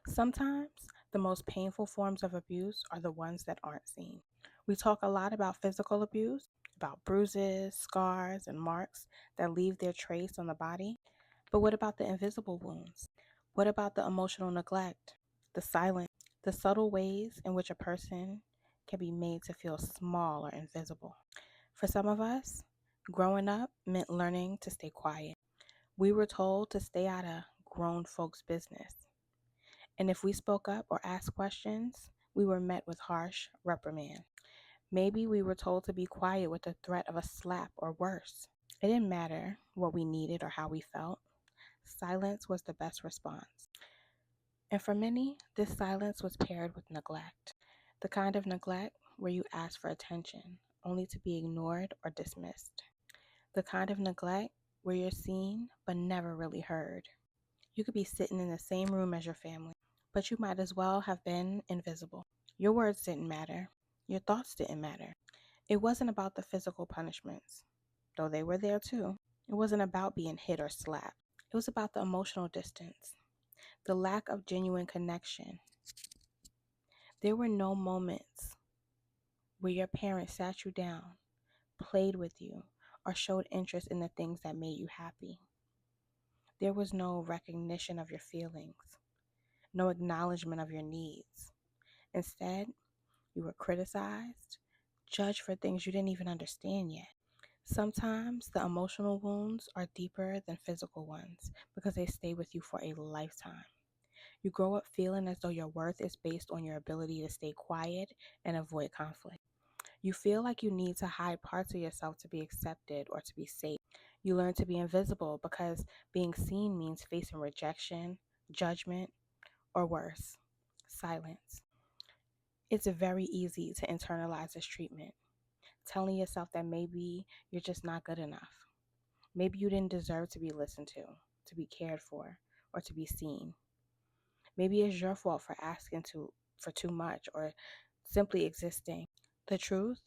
Sometimes the most painful forms of abuse are the ones that aren't seen. We talk a lot about physical abuse, about bruises, scars, and marks that leave their trace on the body. But what about the invisible wounds? What about the emotional neglect, the silence, the subtle ways in which a person can be made to feel small or invisible? For some of us, growing up meant learning to stay quiet. We were told to stay out of grown folks' business. And if we spoke up or asked questions, we were met with harsh reprimand. Maybe we were told to be quiet with the threat of a slap or worse. It didn't matter what we needed or how we felt. Silence was the best response. And for many, this silence was paired with neglect. The kind of neglect where you ask for attention only to be ignored or dismissed. The kind of neglect where you're seen but never really heard. You could be sitting in the same room as your family, but you might as well have been invisible. Your words didn't matter. Your thoughts didn't matter. It wasn't about the physical punishments, though they were there too. It wasn't about being hit or slapped. It was about the emotional distance, the lack of genuine connection. There were no moments where your parents sat you down, played with you, or showed interest in the things that made you happy. There was no recognition of your feelings, no acknowledgement of your needs. Instead, you were criticized, judged for things you didn't even understand yet. Sometimes the emotional wounds are deeper than physical ones because they stay with you for a lifetime. You grow up feeling as though your worth is based on your ability to stay quiet and avoid conflict. You feel like you need to hide parts of yourself to be accepted or to be safe. You learn to be invisible because being seen means facing rejection, judgment, or worse, silence. It's very easy to internalize this treatment, telling yourself that maybe you're just not good enough. Maybe you didn't deserve to be listened to be cared for, or to be seen. Maybe it's your fault for asking for too much or simply existing. The truth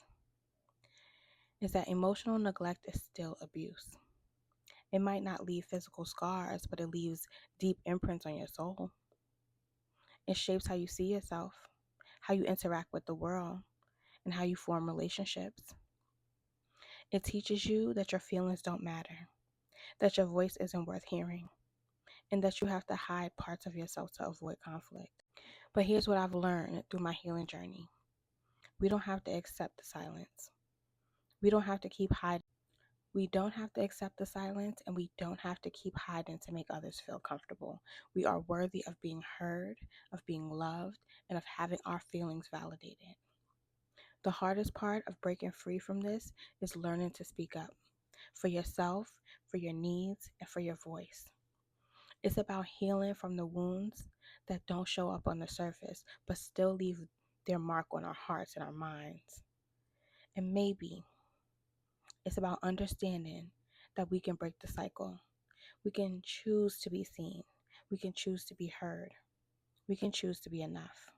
is that emotional neglect is still abuse. It might not leave physical scars, but it leaves deep imprints on your soul. It shapes how you see yourself, how you interact with the world, and how you form relationships. It teaches you that your feelings don't matter, that your voice isn't worth hearing, and that you have to hide parts of yourself to avoid conflict. But here's what I've learned through my healing journey. We don't have to accept the silence. We don't have to keep hiding. We don't have to accept the silence, and we don't have to keep hiding to make others feel comfortable. We are worthy of being heard, of being loved, and of having our feelings validated. The hardest part of breaking free from this is learning to speak up for yourself, for your needs, and for your voice. It's about healing from the wounds that don't show up on the surface, but still leave their mark on our hearts and our minds. And maybe it's about understanding that we can break the cycle. We can choose to be seen. We can choose to be heard. We can choose to be enough.